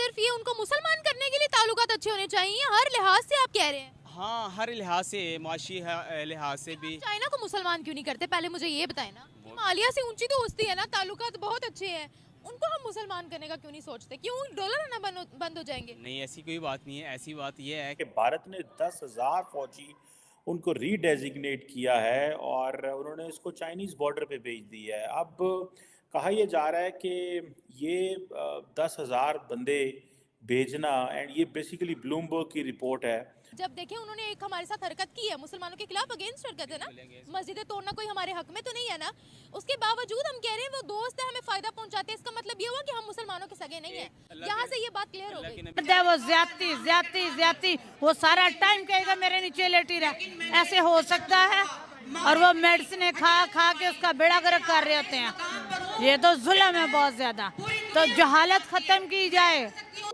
सिर्फ ये उनको मुसलमान करने के लिए ताल्लुकात अच्छे होने चाहिए, हर लिहाज से आप कह रहे हैं? हाँ, हर लिहाज से, माशी लिहाज से भी। चाइना को मुसलमान क्यों नहीं करते, पहले मुझे ये बताएं ना। हिमालय से ऊंची दोस्ती है ना, ताल्लुकात बहुत अच्छे हैं, उनको हम मुसलमान करने का क्यों नहीं सोचते? क्यों डॉलर आना बंद हो जाएंगे? नहीं, ऐसी कोई बात नहीं है। ऐसी बात यह है कि भारत ने 10,000 फौजी उनको रीडेजिग्नेट किया है और उन्होंने इसको चाइनीज़ बॉर्डर पे भेज दिया है। अब कहा यह जा रहा है कि ये 10,000 बंदे भेजना, एंड ये बेसिकली ब्लूमबर्ग की रिपोर्ट है। जब देखें उन्होंने एक हमारे साथ हरकत की है, मुसलमानों के खिलाफ अगेंस्ट हरकत है ना, मस्जिदें तोड़ना कोई हमारे हक में तो नहीं है ना, उसके बावजूद हम कह रहे हैं वो दोस्त है, हमें फायदा पहुंचाते हैं, इसका मतलब ये हुआ कि हम मुसलमानों के सगे नहीं है। यहाँ से ये बात क्लियर हो गई। वो ज्यादती वो सारा टाइम कहेगा मेरे नीचे लेटी रहा, ऐसे हो सकता है? और वो मेडिसिन खा खा के उसका बेड़ा गर्क कर रहे होते हैं। ये तो जुल्म है बहुत ज्यादा, तो जहालत खत्म की जाए।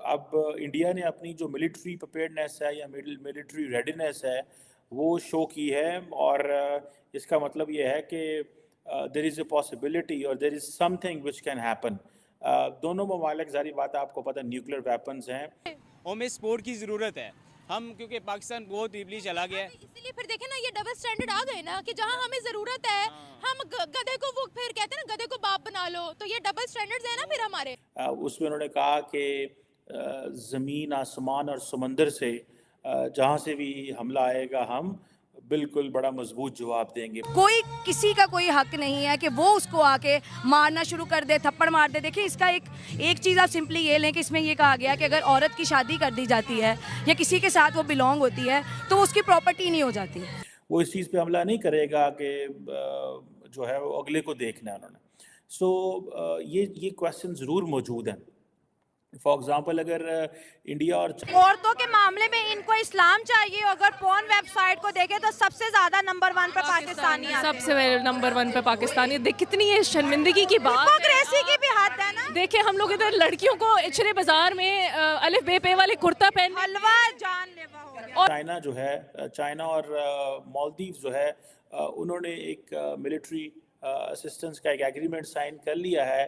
अब इंडिया ने अपनी जो मिलिट्री प्रिपेयर्डनेस है या मिलिट्री रेडीनेस है वो शो की है, और इसका मतलब ये है कि देयर इज़ अ पॉसिबिलिटी और there is something which can happen. दोनों ममालिक, जारी बात है, आपको पता न्यूक्लियर वेपन्स हैं। हमें सपोर्ट की ज़रूरत है। हम क्योंकि पाकिस्तान बहुत डीपली चला गया है, इसलिए फिर देखें ना, ये डबल स्टैंडर्ड आ गए ना कि जहाँ हमें जरूरत है हम गधे को, वो फिर कहते हैं ना गधे को बाप बना लो, तो ये डबल स्टैंडर्ड्स है ना फिर हमारे। उसमें उन्होंने कहा कि ज़मीन, आसमान और समंदर से जहाँ से भी हमला आएगा हम बिल्कुल बड़ा मजबूत जवाब देंगे। कोई किसी का कोई हक नहीं है कि वो उसको आके मारना शुरू कर दे, थप्पड़ मार दे। देखिए इसका एक चीज़ आप सिंपली ये लें कि इसमें ये कहा गया कि अगर औरत की शादी कर दी जाती है या किसी के साथ वो बिलोंग होती है तो उसकी प्रॉपर्टी नहीं हो जाती। वो इस चीज़ पे हमला नहीं करेगा कि जो है वो अगले को देखना है उन्होंने। सो ये क्वेश्चन ज़रूर मौजूद हैं। फॉर एग्जाम्पल, अगर इंडिया और औरतों के मामले में इनको इस्लाम चाहिए। अगर पोर्न वेबसाइट को देखें तो सबसे ज्यादा नंबर 1 पे पाकिस्तानी आते हैं। सबसे नंबर 1 पे पाकिस्तानी। देख कितनी ये शर्मिंदगी की बात है। हिपोक्रेसी की भी हद है ना। देखिए हम लोग इधर लड़कियों को इचरे बाजार में अलिफ बे पे वाले कुर्ता पहन, हलवा जानलेवा हो गया। चाइना जो है, चाइना और मालदीव जो है, उन्होंने एक मिलिट्री असिस्टेंस का एक एग्रीमेंट साइन कर लिया है।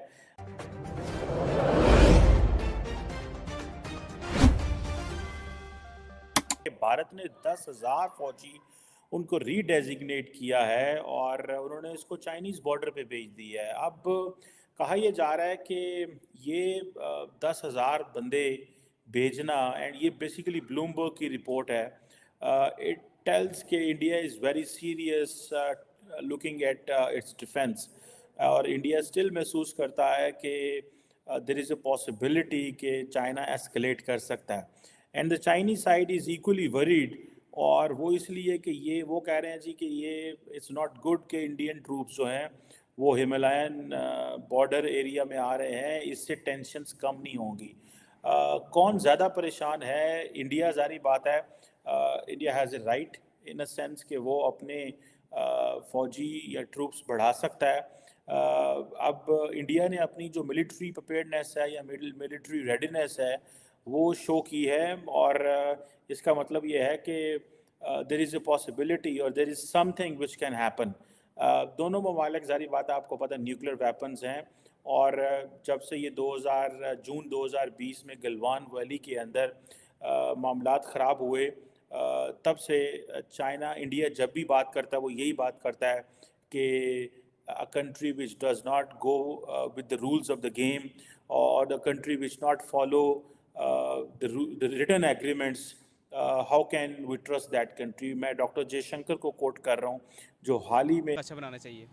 भारत ने 10,000 फौजी उनको रीडेजिग्नेट किया है और उन्होंने इसको चाइनीज़ बॉर्डर पे भेज दिया है। अब कहा यह जा रहा है कि ये 10,000 बंदे भेजना, एंड ये बेसिकली ब्लूमबर्ग की रिपोर्ट है, इट टेल्स कि India is very serious looking at its defence, और इंडिया स्टिल महसूस करता है कि देयर इज़ अ पॉसिबिलिटी कि चाइना एस्केलेट कर सकता है, and the Chinese side is equally worried. और वो इसलिए कि ये वो कह रहे हैं जी कि ये इट्स नॉट गुड कि इंडियन ट्रूप्स जो हैं वो हिमालयन बॉर्डर एरिया में आ रहे हैं, इससे टेंशन्स कम नहीं होंगी। कौन ज़्यादा परेशान है? इंडिया, जारी बात है, India has a right in a sense कि वो अपने फ़ौजी या ट्रूप्स बढ़ा सकता है। अब इंडिया ने अपनी जो मिलिट्री प्रिपेयर्डनेस है या मिलिट्री रेडीनेस है वो शो की है, और इसका मतलब ये है कि देयर इज़ अ पॉसिबिलिटी और there is something which can happen. दोनों ममालिक, जारी बात है, आपको पता न्यूक्लियर वेपन्स हैं, और जब से ये जून 2020 में गलवान वैली के अंदर मामलात ख़राब हुए, तब से चाइना, इंडिया जब भी बात करता है वो यही बात करता है कि a country which does not go with the rules of the game, or the country which not follow the written agreements, how can we trust that country? मैं डॉक्टर जयशंकर को कोट कर रहा हूँ, जो हाल ही में अच्छा बनाना चाहिए।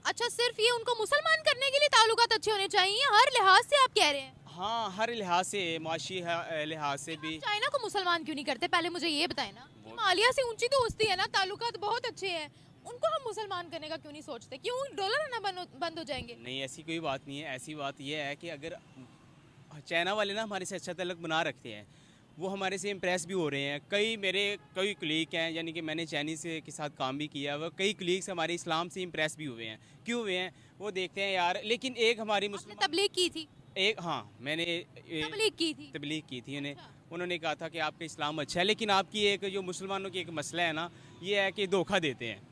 अच्छा, सिर्फ ये उनको मुसलमान करने के लिए ताल्लुकात अच्छे होने चाहिए, हर लिहाज से आप कह रहे हैं? हाँ, हर लिहाज से, माशी लिहाज से भी। चाइना को मुसलमान क्यों नहीं करते, पहले मुझे ये बताएं ना। हिमालय से ऊंची दोस्ती है ना, ताल्लुकात बहुत अच्छे हैं, उनको हम मुसलमान करने का क्यों नहीं सोचते? क्यों डॉलर आना बंद हो जाएंगे? नहीं, ऐसी कोई बात नहीं है। ऐसी बात यह है कि अगर चाइना वाले ना हमारे से अच्छा तलक बना रखते हैं, वो हमारे से इम्प्रेस भी हो रहे हैं। कई कुलीग हैं, यानी कि मैंने चाइनीज़ के साथ काम भी किया, वह कई कुलीग्स हमारे इस्लाम से इम्प्रेस भी हुए हैं। क्यों हुए हैं वो देखते हैं यार। लेकिन एक हमारी मुस्लिम तबलीग की थी? हाँ, मैंने तबलीग की थी उन्हें। उन्होंने कहा था कि आपका इस्लाम अच्छा है, लेकिन आपकी एक जो मुसलमानों की एक मसला है ना, ये है कि धोखा देते हैं।